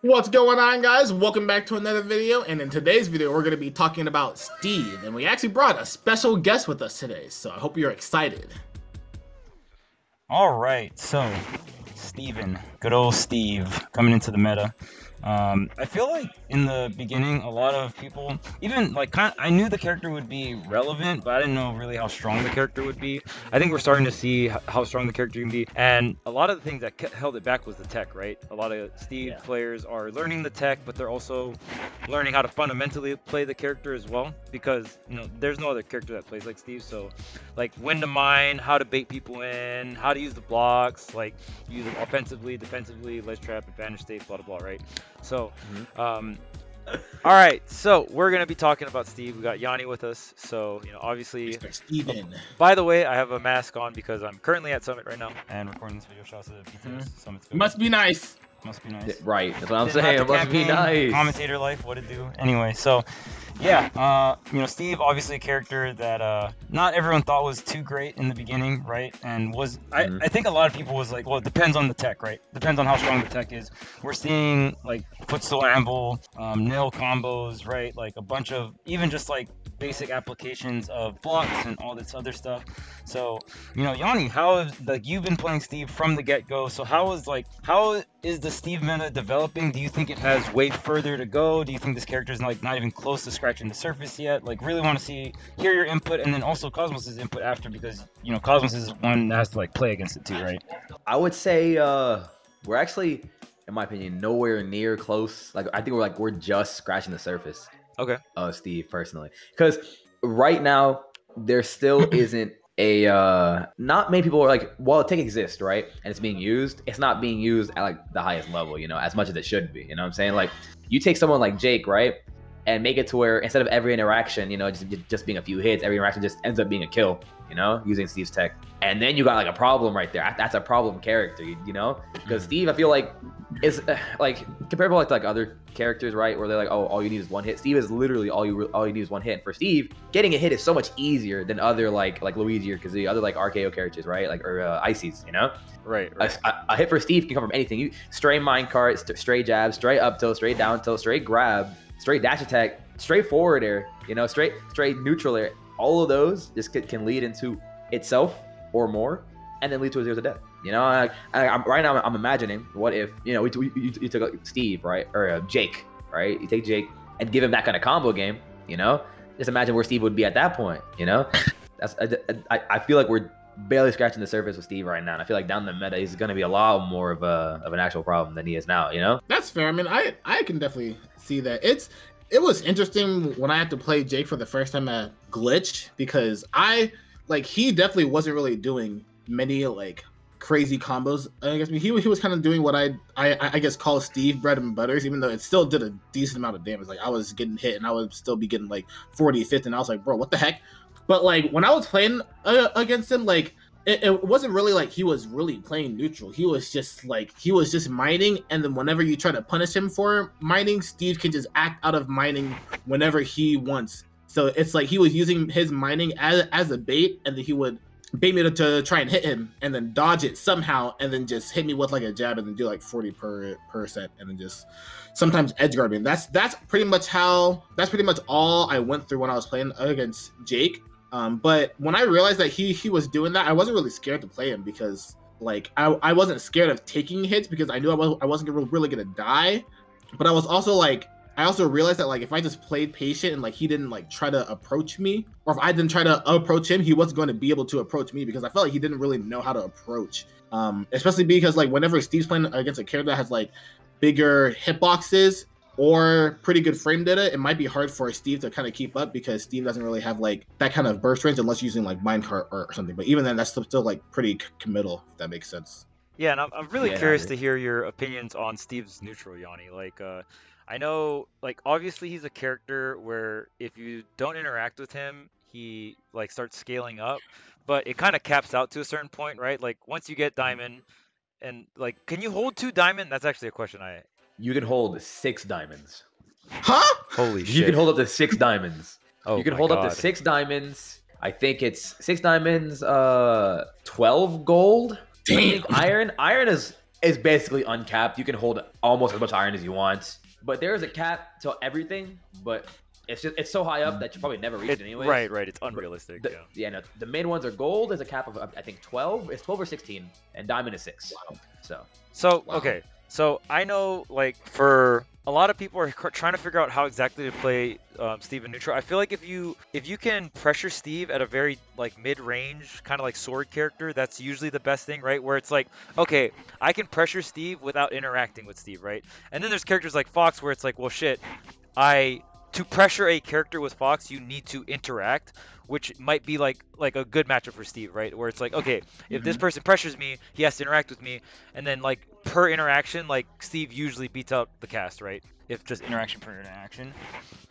What's going on, guys? Welcome back to another video, and in today's video we're going to be talking about Steve, and we actually brought a special guest with us today, so I hope you're excited. All right, so Steven, good old Steve, coming into the meta. I feel like in the beginning, a lot of people, even like I knew the character would be relevant, but I didn't know really how strong the character would be. I think we're starting to see how strong the character can be, and a lot of the things that held it back was the tech, right? A lot of Steve players are learning the tech, but they're also learning how to fundamentally play the character as well, because there's no other character that plays like Steve. So, like when to mine, how to bait people in, how to use the blocks, like use it offensively, defensively, ledge trap, advantage state, blah blah blah, right? So, all right. So we're gonna be talking about Steve. We got Yonni with us. So obviously, Mr. Steven. By the way, I have a mask on because I'm currently at Summit right now and recording this video. Shout out to BTS Summit. Must be nice. Must be nice. Right. That's what I'm saying. It must be nice. Commentator life. What it do? Anyway, so yeah, Steve, obviously a character that not everyone thought was too great in the beginning, right? And I think a lot of people was like, well, it depends on the tech, right? Depends on how strong the tech is. We're seeing like footstool Anvil, nil combos, right? Like a bunch of even just like basic applications of blocks and all this other stuff. So, Yanni, you've been playing Steve from the get-go, so how is the Steve meta developing? Do you think it has way further to go? Do you think this character is like not even close to scratching the surface yet? Like, really want to hear your input, and then also Cosmos's input after, because Cosmos is one that has to like play against it too, right? I would say we're actually, in my opinion, nowhere near close. Like I think we're just scratching the surface. Okay. Steve, personally, because right now there still isn't a not many people are like, well, tech exists, right, and it's being used. It's not being used at like the highest level, as much as it should be. You know what I'm saying? Like, you take someone like Jake, right, and make it to where instead of every interaction, just being a few hits, every interaction just ends up being a kill, using Steve's tech. And then you got like a problem right there. That's a problem character, because Steve, I feel like, is like comparable to like other characters, right, where they're like, oh, all you need is one hit. Steve is literally all you need is one hit. And for Steve, getting a hit is so much easier than other like Luigi or Kazooie, other like RKO characters, right, like, or Ices, Right. A hit for Steve can come from anything. You stray minecart, stray jab, stray up tilt, stray down tilt, stray grab, straight dash attack, straight forward air, straight neutral air. All of those just can lead into itself or more, and then lead to a 0 to death. Right now I'm imagining, what if you took like Steve, right, or Jake, right? You take Jake and give him that kind of combo game. Just imagine where Steve would be at that point. I feel like we're barely scratching the surface with Steve right now, and I feel like down the meta he's going to be a lot more of an actual problem than he is now. That's fair. I mean, I can definitely see that. It was interesting when I had to play Jake for the first time at Glitch, because he definitely wasn't really doing many like crazy combos. I guess he was kind of doing what I guess call Steve bread and butters, even though it still did a decent amount of damage. Like, I was getting hit and I would still be getting like 40, 50, and I was like, bro, what the heck? But like when I was playing against him, like it wasn't really like he was really playing neutral. He was just mining, and then whenever you try to punish him for mining, Steve can just act out of mining whenever he wants. So it's like he was using his mining as a bait, and then he would bait me to try and hit him, and then dodge it somehow, and then just hit me with like a jab, and then do like 40%, and then just sometimes edge guard me. That's pretty much all I went through when I was playing against Jake. But when I realized that he was doing that, I wasn't really scared to play him, because like I wasn't scared of taking hits, because I knew I wasn't really gonna die. But I was also like, I also realized that like if I just played patient and like he didn't like try to approach me, or if I didn't try to approach him, he wasn't going to be able to approach me, because I felt like he didn't really know how to approach. Especially because like whenever Steve's playing against a character that has like bigger hitboxes or pretty good frame data, it might be hard for Steve to kind of keep up, because Steve doesn't really have like that kind of burst range unless using like minecart or something. But even then, that's still like pretty committal, if that makes sense. Yeah, and I'm really curious to hear your opinions on Steve's neutral, Yanni. Like, I know, like, obviously he's a character where if you don't interact with him, he like starts scaling up, but it kind of caps out to a certain point, right? Like, once you get diamond, and like, can you hold 2 diamond? That's actually a question You can hold 6 diamonds. Huh? Holy shit. You can hold up to 6 diamonds. Oh, you can my hold up God. to 6 diamonds. I think it's 6 diamonds, 12 gold. Damn. I think iron is it's basically uncapped. You can hold almost as much iron as you want, but there is a cap to everything. But it's so high up that you probably never reach it anyways. Right. It's unrealistic. No, the main ones are gold. There's a cap of I think 12. It's 12 or 16, and diamond is 6. Wow. Okay. So I know, like, for a lot of people are trying to figure out how exactly to play Steve in neutral. I feel like if you can pressure Steve at a very like mid-range kind of like sword character, that's usually the best thing, right? Where it's like, okay, I can pressure Steve without interacting with Steve, right? And then there's characters like Fox where it's like, well, shit, to pressure a character with Fox, you need to interact, which might be like a good matchup for Steve, right? Where it's like, okay, if this person pressures me, he has to interact with me, and then like per interaction, like Steve usually beats out the cast, right? If just interaction per interaction.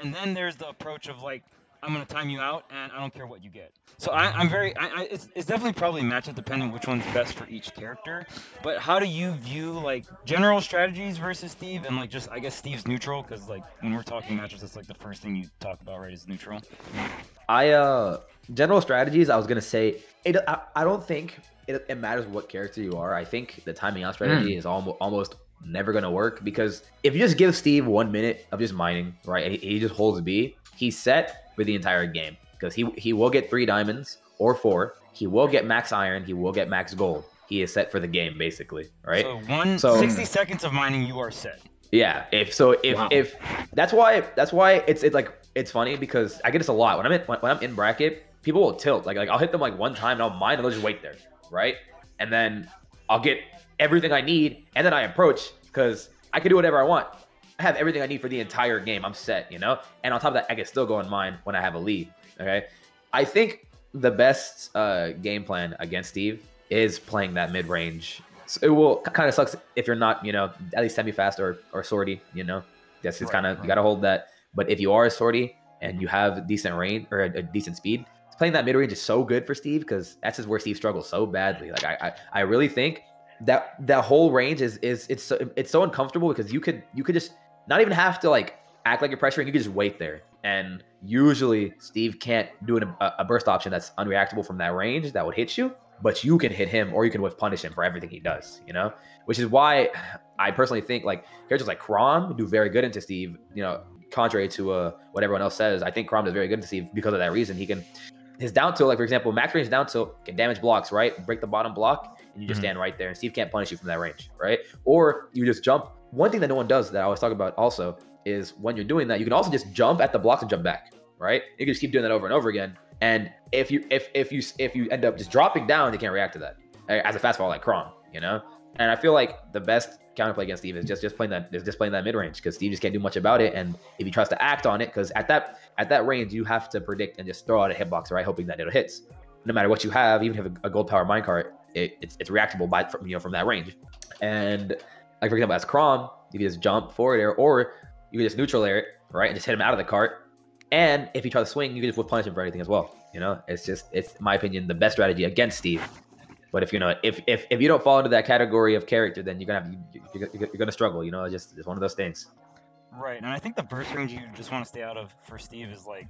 And then there's the approach of like, I'm gonna time you out, and I don't care what you get. So it's definitely probably matchup dependent which one's best for each character. But how do you view like general strategies versus Steve, and like just I guess Steve's neutral, because like when we're talking matchups, that's like the first thing you talk about, right? Is neutral. General strategies. I was gonna say I don't think it matters what character you are. I think the timing out strategy is almost never gonna work, because if you just give Steve 1 minute of just mining, right, and he just holds B, he's set for the entire game, because he will get 3 diamonds or 4. He will get max iron. He will get max gold. He is set for the game, basically, right? So 60 seconds of mining, you are set. Yeah. If that's why it's funny, because I get this a lot when I'm in bracket. People will tilt. Like I'll hit them like one time and I'll mine and they'll just wait there, right? And then I'll get everything I need, and then I approach, because I can do whatever I want. I have everything I need for the entire game. I'm set, you know? And on top of that, I can still go and mine when I have a lead, okay? I think the best game plan against Steve is playing that mid-range. So it will kind of sucks if you're not, you know, at least semi-fast or swordy, you know? That's just kind of, you got to hold that. But if you are a swordy and you have decent range or a decent speed, playing that mid-range is so good for Steve, because that's just where Steve struggles so badly. Like I really think that whole range is it's so uncomfortable, because you could just not even have to like act like you're pressuring. You could just wait there, and usually Steve can't do a burst option that's unreactable from that range that would hit you, but you can hit him, or you can whiff punish him for everything he does, you know? Which is why I personally think like characters like Chrom do very good into Steve, you know, contrary to what everyone else says. I think Chrom does very good into Steve because of that reason. He can, his down tilt, like for example, max range down tilt can damage blocks, right? Break the bottom block, and you just stand right there, and Steve can't punish you from that range, right? Or you just jump. One thing that no one does that I always talk about also is when you're doing that, you can also just jump at the blocks and jump back, right? You can just keep doing that over and over again. And if you end up just dropping down, they can't react to that as a fast fall like Chrom, you know? And I feel like the best counterplay against Steve is just playing that mid range, because Steve just can't do much about it. And if he tries to act on it, because at that range you have to predict and just throw out a hitbox, right, hoping that it'll hits. No matter what you have, even if you have a gold power minecart, it's reactable from that range. And like for example, as Chrom, you can just jump forward air, or you can just neutral air it, right, and just hit him out of the cart. And if you try to swing, you can just whip punish him for anything as well. You know, it's in my opinion the best strategy against Steve. But if you know, if you don't fall into that category of character, then you're gonna struggle. You know, it's one of those things. Right, and I think the burst range you just want to stay out of for Steve is like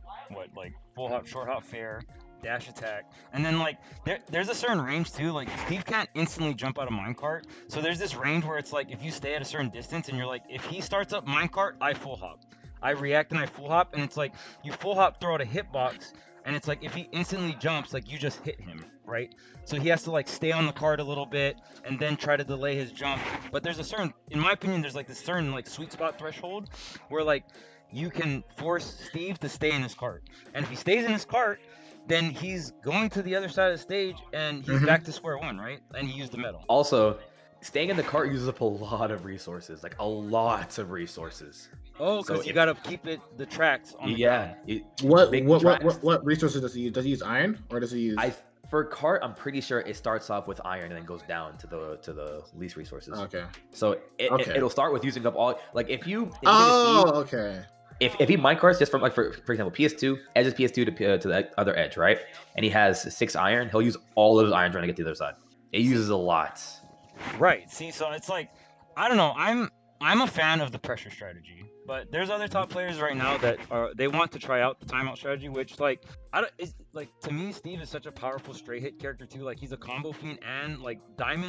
full hop, short hop, fair, dash attack, and then like there's a certain range too. Like Steve can't instantly jump out of minecart, so there's this range where it's like if you stay at a certain distance and you're like, if he starts up minecart, I full hop. I react and I full hop, and it's like you full hop, throw out a hitbox, and it's like if he instantly jumps, like you just hit him, right? So he has to like stay on the cart a little bit and then try to delay his jump. But there's a certain, in my opinion, there's like this certain like sweet spot threshold where like you can force Steve to stay in his cart, and if he stays in his cart, then he's going to the other side of the stage and he's back to square one, right? And he used the metal. Also, staying in the cart uses up a lot of resources, like a lot of resources. Oh, because you gotta keep the tracks on the ground. What resources does he use? Does he use iron, or does he use? For cart, I'm pretty sure it starts off with iron and then goes down to the least resources. Okay. So it'll start with using up all, like if you. Okay. If he minecarts just from like for example PS2, edges PS2 to the other edge, right? And he has 6 iron, he'll use all those iron trying to get to the other side. It uses a lot. Right. See, so it's like, I don't know. I'm a fan of the pressure strategy, but there's other top players right now that they want to try out the timeout strategy, which like to me Steve is such a powerful straight hit character too. Like he's a combo fiend and like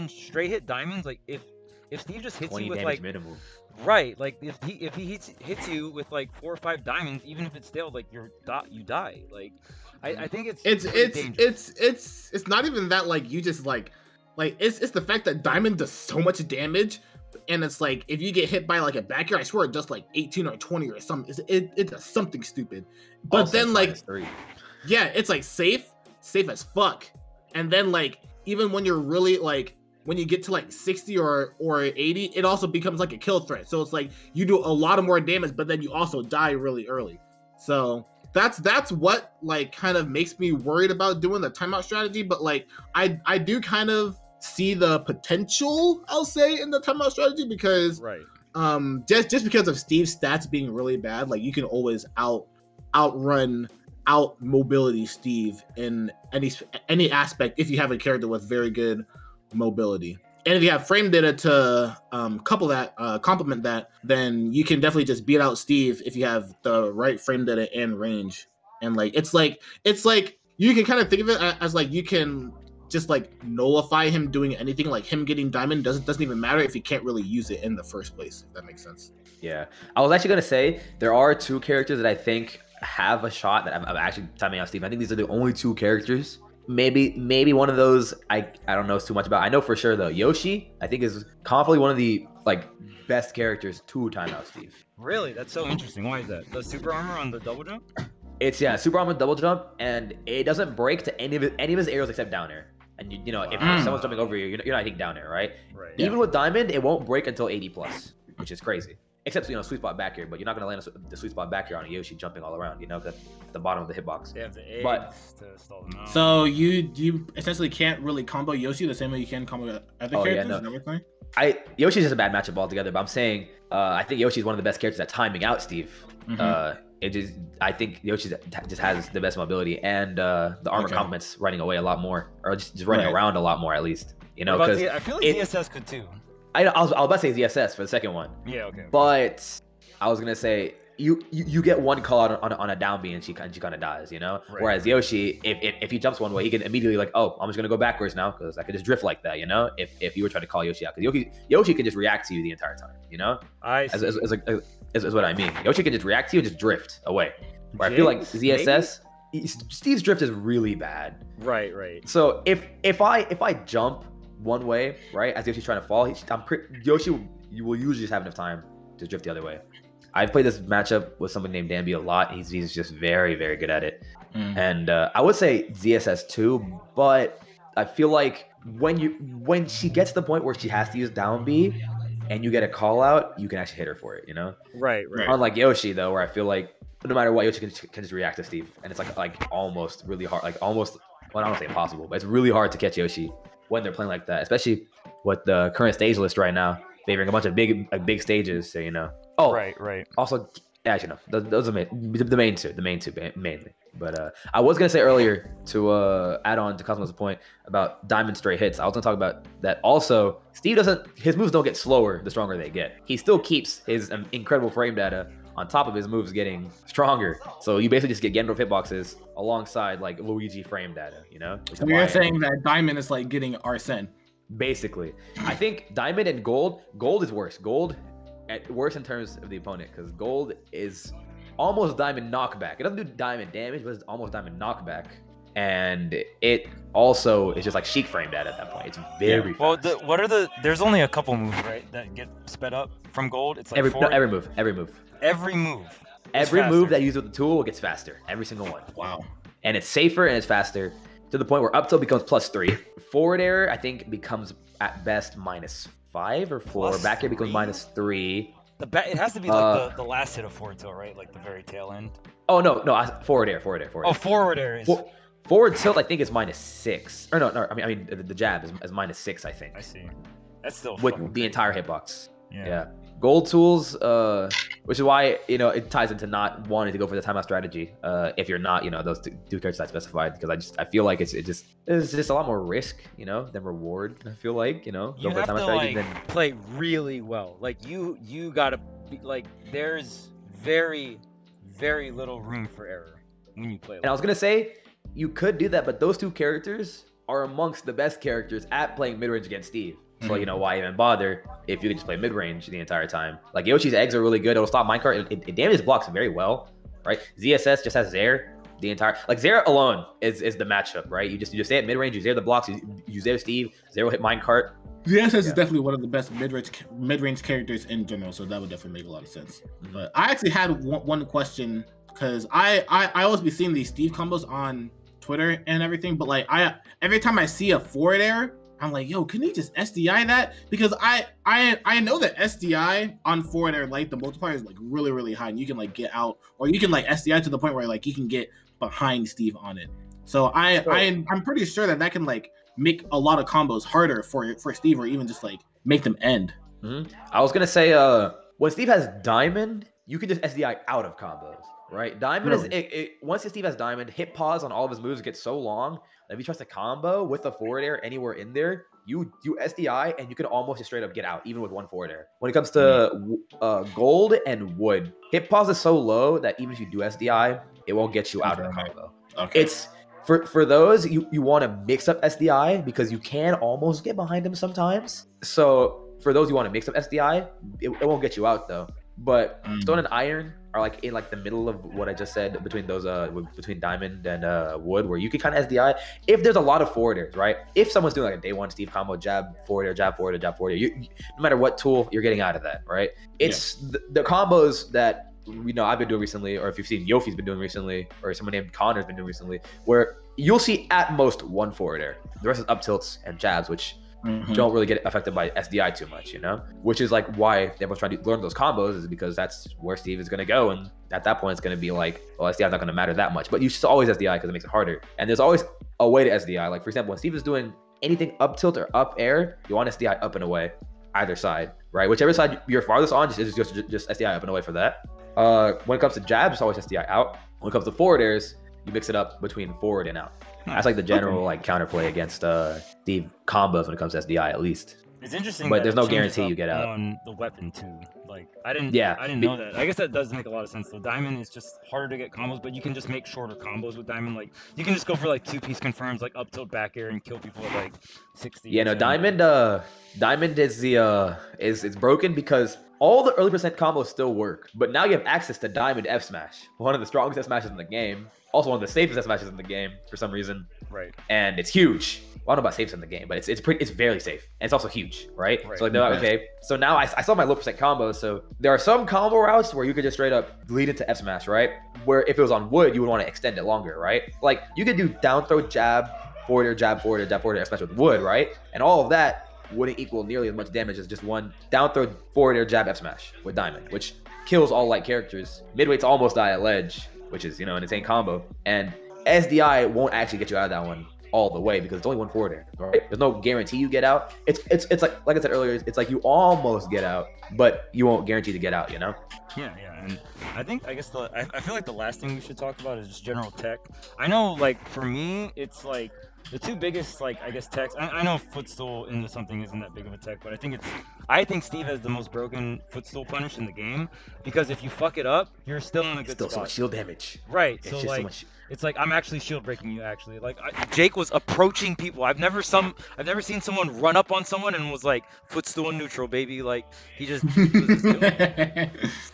straight hit diamonds. Like if if Steve just hits 20 you with damage like minimal. right, like if he hits you with like 4 or 5 diamonds, even if it's stale, like you die. Like I think it's pretty dangerous. It's not even that like you just like it's the fact that diamond does so much damage, and it's like if you get hit by like a back air, I swear it does like 18 or 20 or something. It does something stupid. But Also, then like -3. yeah, it's like safe as fuck. And then like even when you're really like when you get to like 60 or 80, it also becomes like a kill threat. So it's like you do a lot of more damage, but then you also die really early. So that's what like kind of makes me worried about doing the timeout strategy. But like I do kind of see the potential, I'll say, in the timeout strategy because Right. just because of Steve's stats being really bad, like you can always outrun out mobility Steve in any aspect if you have a character with very good mobility. And if you have frame data to complement that, then you can definitely just beat out Steve if you have the right frame data and range. And like it's like you can kind of think of it as like you can just like nullify him doing anything. Like him getting diamond doesn't even matter if you can't really use it in the first place, if that makes sense. Yeah, I was actually gonna say there are 2 characters that I think have a shot that I'm actually timing out Steve. I think these are the only 2 characters. Maybe one of those I don't know too much about. I know for sure though, Yoshi I think is confidently one of the like best characters to time out Steve. Really, that's so interesting. Why is that? The super armor on the double jump? It's super armor double jump, and it doesn't break to any of his arrows except down air. And you know if someone's jumping over you, you're not hitting down air, right? Right. Even with diamond, it won't break until 80 plus, which is crazy. Except sweet spot back here, but you're not gonna land the sweet spot back here on a Yoshi jumping all around. At the bottom of the hitbox. They have the eggs But- to stall them out. So you essentially can't really combo Yoshi the same way you can combo other Oh, yeah, characters. no. Is that what you're saying? Yoshi's just a bad matchup altogether. But I'm saying I think Yoshi's one of the best characters at timing out Steve. I think Yoshi just has the best mobility, and the armor Okay. complements running away a lot more, or just running Right. around a lot more at least. What about Because I feel like it- ZSS could too. I was about to say ZSS for the second one, Yeah, okay. but I was gonna say you get one call out on a down B and she kind of dies, Right. Whereas Yoshi, if he jumps one way, he can immediately like, oh, I'm just gonna go backwards now because I could just drift like that, If you were trying to call Yoshi out, because Yoshi can just react to you the entire time, I see. Is what I mean. Yoshi can just react to you and just drift away. Where I feel like Jinx, ZSS, Steve's drift is really bad. Right. So if I jump one way, right, as Yoshi's trying to fall, Yoshi will usually just have enough time to drift the other way. I've played this matchup with someone named Danby a lot. He's just very, very good at it. And I would say ZSS too, but I feel like when she gets to the point where she has to use down B and you get a call out, you can actually hit her for it, Right. Unlike Yoshi though, where I feel like no matter what, Yoshi can just react to Steve, and it's like almost really hard, like almost, well, I don't say impossible, but it's really hard to catch Yoshi when they're playing like that, especially with the current stage list right now, favoring a bunch of big stages. So Oh, Right. Also, actually no, those are the main two mainly. But I was gonna say earlier to add on to Cosmo's point about diamond straight hits. I was gonna talk about that also. Steve his moves don't get slower the stronger they get. He still keeps his incredible frame data on top of his moves getting stronger. So you basically just get Gandalf hitboxes alongside like Luigi frame data, So you're saying that diamond is like getting Arsene. Basically, I think diamond and gold is worse. Gold worse in terms of the opponent, because gold is almost diamond knockback. It doesn't do diamond damage, but it's almost diamond knockback. And it also is just like Sheik frame data at that point. It's very Well, fast. there's only a couple moves, right, that get sped up from gold. It's like every forward- move. Every move. is Every faster. move that you use with the tool gets faster. Every single one. Wow. And it's safer and it's faster to the point where up tilt becomes +3. Forward air, I think, becomes at best -5 or 4. Back air becomes -3. It has to be like the last hit of forward tilt, right? Like the very tail end. Oh no, forward air. Oh, forward air is. Forward tilt, I think, is -6. Or no. I mean, the jab is -6, I think. I see. That's still With fucking the crazy. entire hitbox. Yeah. Gold tools, which is why it ties into not wanting to go for the timeout strategy. If you're not, those two characters I specified, because I feel like it's just a lot more risk, than reward. I feel like You go for have the timeout to strategy. like Play really well. Like you gotta be like. there's very, very little room for error when you play. And I was gonna say you could do that, but those two characters are amongst the best characters at playing mid range against Steve. So like, why even bother if you could just play mid range the entire time? Like Yoshi's eggs are really good. It'll stop minecart. It damages blocks very well, right? ZSS just has Zaire. The entire Zaire alone is the matchup, right? You just stay at mid range, you Zaire the blocks, you Zaire Steve, Zaire will hit minecart. ZSS is definitely one of the best mid-range characters in general, so that would definitely make a lot of sense. But I actually had one question, because I always be seeing these Steve combos on Twitter and everything, but like every time I see a forward air, I'm like, yo, can he just SDI that? Because I know that SDI on forward air, like the multiplier is like really, really high, and you can like get out, or you can like SDI to the point where like you can get behind Steve on it. So I'm pretty sure that can like make a lot of combos harder for Steve, or even just like make them end. I was gonna say, when Steve has diamond, you can just SDI out of combos, right? Diamond is once Steve has diamond, hit pause on all of his moves gets so long that if he tries to combo with the forward air anywhere in there, you SDI and you can almost just straight up get out, even with one forward air. When it comes to gold and wood, hit pause is so low that even if you do SDI, it won't get you out of the combo. Okay. It's for those, you want to mix up SDI because you can almost get behind him sometimes. So for those you want to mix up SDI, it won't get you out though. But stone and iron are like in like the middle of what I just said between those between diamond and wood, where you can kind of SDI if there's a lot of forwarders, right? If someone's doing like a day one Steve combo, jab forwarder, jab forwarder, jab forwarder, no matter what tool, you're getting out of that, right? It's the combos that I've been doing recently, or if you've seen Yofi's been doing recently, or someone named Connor's been doing recently, where you'll see at most one forward air. The rest is up tilts and jabs, which don't really get affected by SDI too much, which is like why everyone's trying to learn those combos, is because that's where Steve is going to go. And at that point, it's going to be like, well, SDI is not going to matter that much, but you should always SDI because it makes it harder. And there's always a way to SDI. Like for example, when Steve is doing anything up tilt or up air, you want SDI up and away, either side, right? Whichever side you're farthest on, just SDI up and away for that. When it comes to jabs, it's always SDI out. When it comes to forward airs, you mix it up between forward and out. That's like the general like counterplay against Steve combos when it comes to SDI, at least. It's interesting, but there's no guarantee you get out on the weapon too. Like I didn't know that. I guess that does make a lot of sense. So diamond is just harder to get combos, but you can just make shorter combos with diamond. Like you can just go for like 2-piece confirms, like up tilt back air, and kill people at like 60. Yeah, no, diamond is it's broken because all the early percent combos still work, but now you have access to diamond F smash, one of the strongest F smashes in the game, also one of the safest F smashes in the game for some reason. Right. And it's huge. Well, I don't know about safest in the game, but it's very safe, and it's also huge, right? So like, okay, so now I saw my low percent combos. So there are some combo routes where you could just straight up lead into F smash, right? Where if it was on wood, you would want to extend it longer, right? Like you could do down throw, jab, forwarder, jab, forwarder, jab, forwarder, F smash with wood, right? And all of that wouldn't equal nearly as much damage as just one down throw, forwarder, jab, F smash with diamond, which kills all light characters. Midweights almost die at ledge, which is an insane combo, and SDI won't actually get you out of that one all the way because it's only one forward air, right? There's no guarantee you get out. It's like I said earlier, it's like you almost get out, but you won't guarantee to get out, Yeah, and I guess I feel like the last thing we should talk about is just general tech. I know, like for me, it's like the two biggest, like I guess, techs. I know footstool into something isn't that big of a tech, but I think Steve has the most broken footstool punish in the game, because if you fuck it up, you're still in a good spot. So much shield damage. Right. It's so just like so much... it's like I'm actually shield breaking you. Actually, like Jake was approaching people. I've never seen someone run up on someone and was like footstool neutral, baby. Like he was just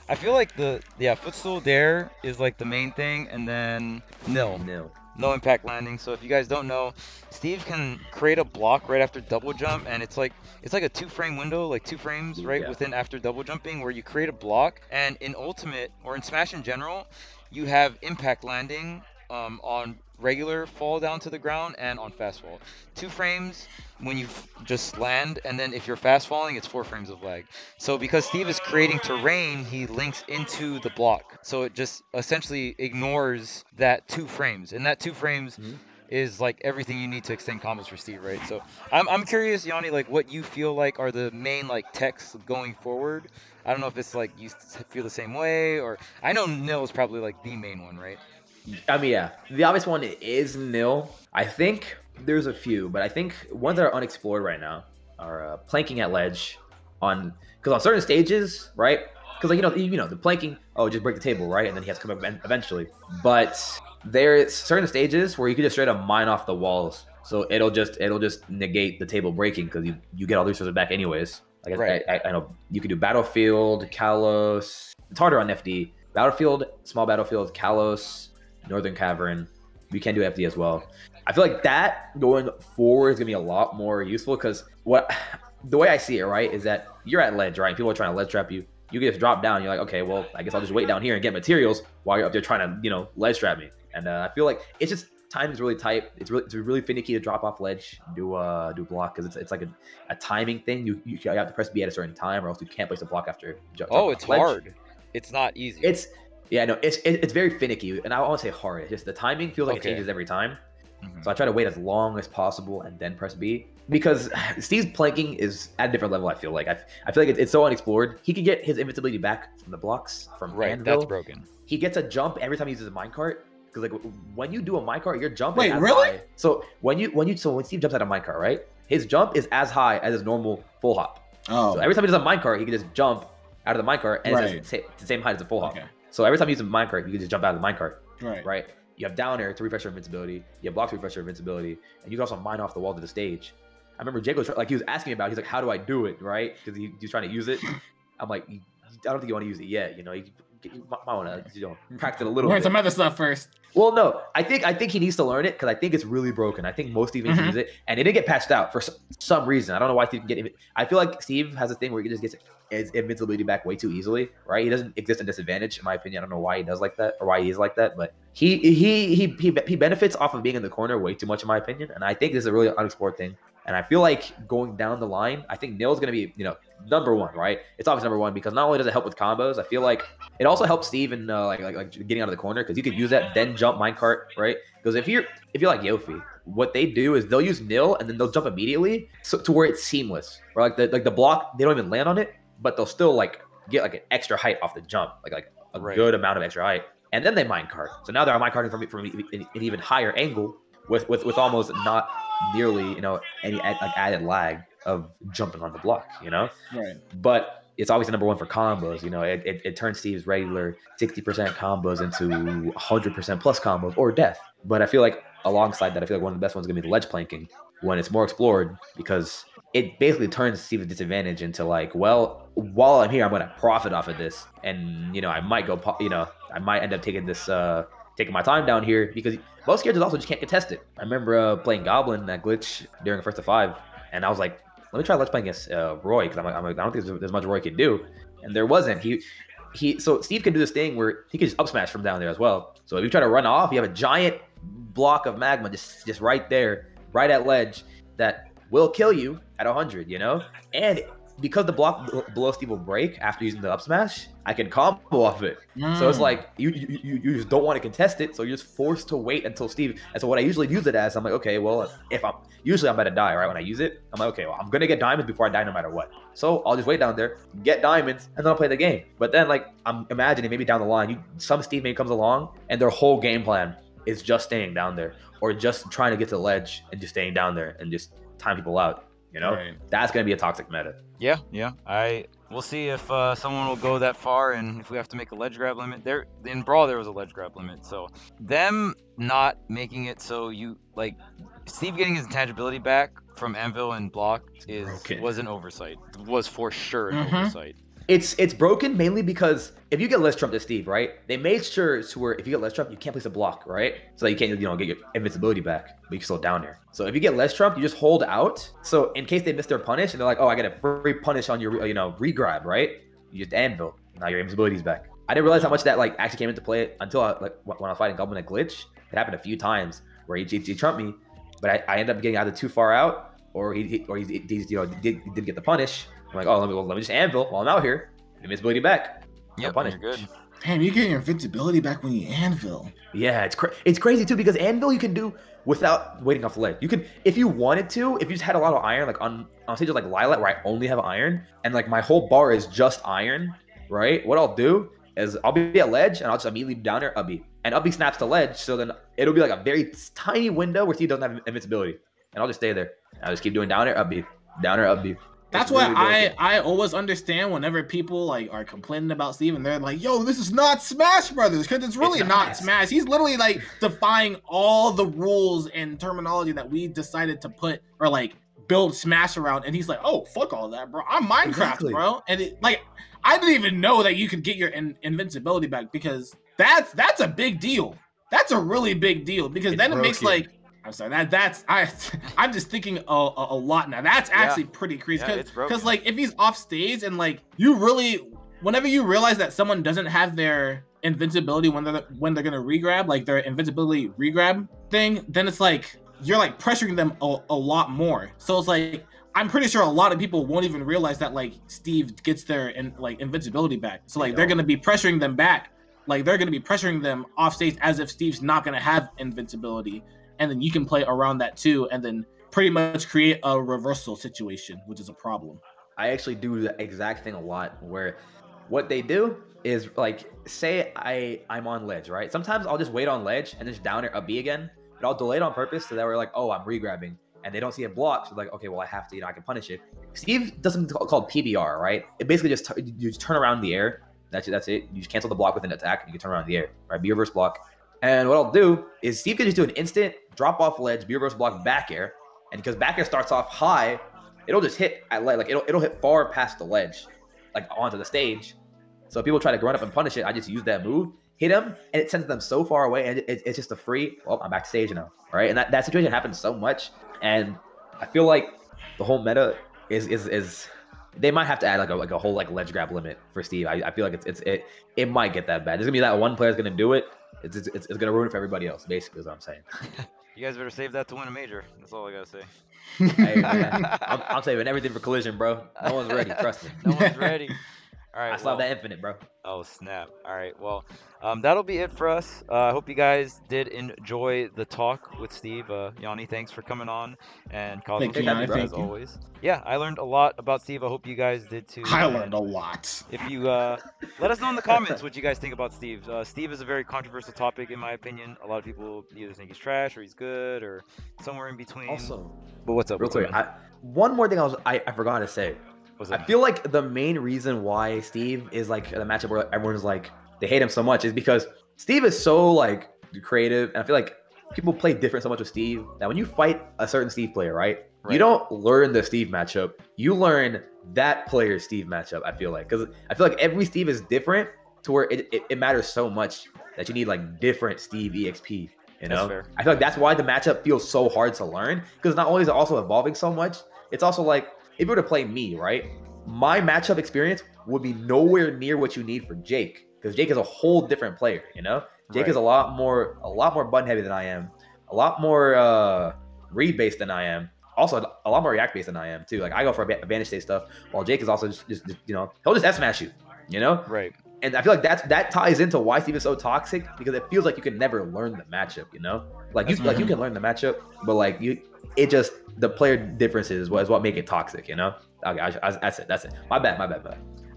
I feel like the footstool there is like the main thing, and then no impact landing. So if you guys don't know, Steve can create a block right after double jump, and it's like a 2-frame window, like 2 frames within after double jumping, where you create a block. And in Ultimate or in Smash in general, you have impact landing on regular fall down to the ground and on fast fall. 2 frames when you just land, and then if you're fast falling, it's 4 frames of lag. So because Steve is creating terrain, he links into the block, so it just essentially ignores that 2 frames, and that 2 frames is like everything you need to extend combos for Steve, right? So I'm curious, Yonni, like what you feel like are the main like techs going forward. I don't know if it's like you feel the same way, or I know Nil is probably like the main one, right? I mean, yeah, the obvious one is Nil. I think there's a few, but I think ones that are unexplored right now are planking at ledge because on certain stages, right? Because like the planking, just break the table, right? And then he has to come up eventually. But there's certain stages where you can just straight up mine off the walls So it'll just negate the table breaking because you get all the resources back anyways. Like Right. I know you can do Battlefield, Kalos. It's harder on FD. Battlefield, small battlefield, Kalos, Northern Cavern. You can do FD as well. I feel like that going forward is gonna be a lot more useful because the way I see it, right, is that you're at ledge, right? People are trying to ledge trap you. You can just drop down. You're like, okay, well, I guess I'll just wait down here and get materials while you're up there trying to, ledge trap me. And I feel like it's just time is really tight. It's really finicky to drop off ledge, do block because it's like a timing thing. You have to press B at a certain time, or else you can't place a block after. Oh, it's hard. It's not easy. It's very finicky, and I won't say hard. It's just the timing feels like it changes every time. So I try to wait as long as possible and then press B because Steve's planking is at a different level. I feel like I feel like it's so unexplored. He could get his invincibility back from the blocks from Anvil. That's broken. He gets a jump every time he uses a minecart because like when you do a minecart, your jump Wait, is as really? high. So when Steve jumps out of minecart, right? His jump is as high as his normal full hop. Oh, So every time he does a minecart, he can just jump out of the minecart and it's the same height as a full hop. Okay. So every time you use a minecart, you can just jump out of the minecart. right. You have down air to refresh your invincibility. You have block to refresh your invincibility, and you can also mine off the wall to the stage. I remember Jake was he was asking me about. He's like, "How do I do it?" Right? Because he's trying to use it. I'm like, I don't think you want to use it yet. You might want to practice it a little Learn bit. some other stuff first. Well, no, I think he needs to learn it because I think it's really broken. I think most Steve use it, and it didn't get patched out for some reason. I don't know why Steve can get it. I feel like Steve has a thing where he just gets his invincibility back way too easily, right? He doesn't exist in disadvantage, in my opinion. I don't know why he does like that or why he is like that, but he benefits off of being in the corner way too much, in my opinion. And I think this is a really unexplored thing. And I feel like going down the line, I think Nil's going to be, number one, right? It's obviously number one because not only does it help with combos, I feel like it also helps Steve in like getting out of the corner because you could use that, then jump minecart, right? Because if you're like Yofi, what they do is they'll use Nil and then they'll jump immediately to where it's seamless. Or like the block, they don't even land on it, but they'll still like get like an extra height off the jump, like a good amount of extra height. And then they minecart. So now they're minecarting from an even higher angle with almost not nearly any added lag of jumping on the block, Right. But it's obviously number one for combos. It turns Steve's regular 60% combos into 100% plus combos or death. But I feel like alongside that, I feel like one of the best ones is gonna be the ledge planking when it's more explored because it basically turns Steve's disadvantage into like, well, while I'm here, I'm gonna profit off of this, and I might go, I might end up taking this. Taking my time down here because most characters also just can't contest it. I remember playing Goblin that glitch during the first of 5, and I was like, let me try let's play against Roy because I'm like, I don't think there's much Roy could do, and there wasn't. So Steve can do this thing where he can just up smash from down there as well. So if you try to run off, you have a giant block of magma just right there, right at ledge that will kill you at 100, and because the block below Steve will break after using the up smash, I can combo off it. So it's like you just don't want to contest it, so you're just forced to wait until Steve. And so what I usually use it as, I'm like, okay, well, I'm about to die, right? When I use it, I'm like, okay, well, I'm gonna get diamonds before I die no matter what. So I'll just wait down there, get diamonds, and then I'll play the game. But then like I'm imagining maybe down the line, some Steve mate comes along and their whole game plan is just staying down there or just trying to get to the ledge and just staying down there and just time people out. Right. That's gonna be a toxic meta. Yeah. We'll see if someone will go that far, and if we have to make a ledge grab limit. There in Brawl, there was a ledge grab limit, so them not making it so you like Steve getting his intangibility back from Anvil and block was an oversight. Was for sure an oversight. It's broken mainly because if you get less trump to Steve, right? They made sure to where if you get less trump, you can't place a block, right? So that you can't, get your invincibility back, but you can still down there. So if you get less trump, you just hold out. So in case they miss their punish and they're like, oh, I got a free punish on your, regrab, right? You just anvil. Now your invincibility's back. I didn't realize how much that like actually came into play until when I was fighting Goblin at glitch. It happened a few times where he trumped me, but I ended up getting either too far out or he did get the punish. I'm like, oh, let me just anvil while I'm out here. Invincibility back. Yeah, you're good. Damn, you get your invincibility back when you anvil. Yeah, it's crazy too because anvil you can do without waiting off the ledge. You could, if you wanted to, if you just had a lot of iron, like on stages like Lilac where I only have iron and like my whole bar is just iron, right? What I'll do is I'll be at ledge and I'll just immediately down there Ubby. And Ubby snaps to ledge, so then it'll be like a very tiny window where Steve doesn't have invincibility. And I'll just stay there. I'll just keep doing down air, Ubby, down air, Ubby. That's really why broken. I always understand whenever people like are complaining about Steve and they're like, "Yo, this is not Smash Brothers," because it's really not not. Smash. He's literally like defying all the rules and terminology that we decided to put or like build Smash around, and he's like, "Oh, fuck all that, bro. I'm Minecraft, Exactly. bro." And like, I didn't even know that you could get your invincibility back because that's a big deal. That's a really big deal because It's then it makes broken. like I'm sorry. I'm just thinking a lot now. That's actually pretty crazy Yeah, it's broken. because like if he's off stage and like you really whenever you realize that someone doesn't have their invincibility when they're gonna regrab like their invincibility regrab thing, then it's like you're like pressuring them a lot more. So it's like I'm pretty sure a lot of people won't even realize that like Steve gets their invincibility back. So like they're gonna be pressuring them back. Like they're gonna be pressuring them off stage as if Steve's not gonna have invincibility, and then you can play around that too, and then pretty much create a reversal situation, which is a problem. I actually do the exact thing a lot where what they do is like say I'm on ledge, right? Sometimes I'll just wait on ledge and just down it up B again, but I'll delay it on purpose so that we're like, oh, I'm regrabbing, and they don't see it blocked. So like, okay, well I have to, I can punish it. Steve does something called PBR, right? It basically just you just turn around in the air. That's it. You just cancel the block with an attack, and you can turn around in the air, right? Be reverse block. And what I'll do is Steve can just do an instant drop off ledge, be reverse block back air, and because back air starts off high, it'll just hit at like it'll hit far past the ledge, like onto the stage. So if people try to run up and punish it, I just use that move, hit them, and it sends them so far away, and it's just a free. Oh, I'm backstage now, right? And that situation happens so much, and I feel like the whole meta is they might have to add like a whole like ledge grab limit for Steve. I feel like it might get that bad. There's gonna be that one player's gonna do it. It's gonna ruin it for everybody else. Basically, is what I'm saying. You guys better save that to win a major. That's all I gotta say. Hey man, I'm saving everything for collision, bro. No one's ready. Trust me. No one's ready. All right. I still have that infinite, bro. Oh snap! All right, well, that'll be it for us. I hope you guys did enjoy the talk with Steve. Yonni, thanks for coming on, and Cosmos, Thank you, Yanni, as thank you. always. Yeah, I learned a lot about Steve. I hope you guys did too. I and learned a lot. If you let us know in the comments what you guys think about Steve. Steve is a very controversial topic in my opinion. A lot of people either think he's trash or he's good or somewhere in between. Also, but what's up? real quick, one more thing I forgot to say. What's I up? feel like the main reason why Steve is like the matchup where everyone's like they hate him so much is because Steve is so like creative, and I feel like people play different so much with Steve that when you fight a certain Steve player, right? You don't learn the Steve matchup, you learn that player's Steve matchup. I feel like because I feel like every Steve is different to where it matters so much that you need like different Steve exp. You That's know, fair. I feel like that's why the matchup feels so hard to learn because not only is it also evolving so much, it's also like if you were to play me, right? My matchup experience would be nowhere near what you need for Jake because Jake is a whole different player. You know, Jake is a lot more button heavy than I am, a lot more read based than I am. Also, a lot more react based than I am too. Like I go for advantage state stuff, while Jake is also just he'll just S smash you. You know, Right. and I feel like that ties into why Steve is so toxic because it feels like you can never learn the matchup. You know, like you can learn the matchup, but like the player differences is what make it toxic. You know, okay, that's it. My bad.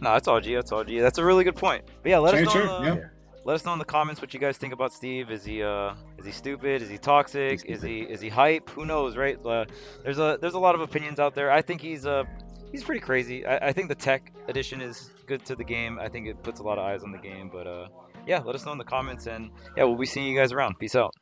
No, that's all G. That's all G. That's a really good point. But yeah, let us know. Sure, yeah. Let us know in the comments what you guys think about Steve. Is he stupid? Is he toxic? Is he hype? Who knows, right? There's a lot of opinions out there. I think he's pretty crazy. I think the tech addition is good to the game. I think it puts a lot of eyes on the game. But yeah, let us know in the comments, and yeah, we'll be seeing you guys around. Peace out.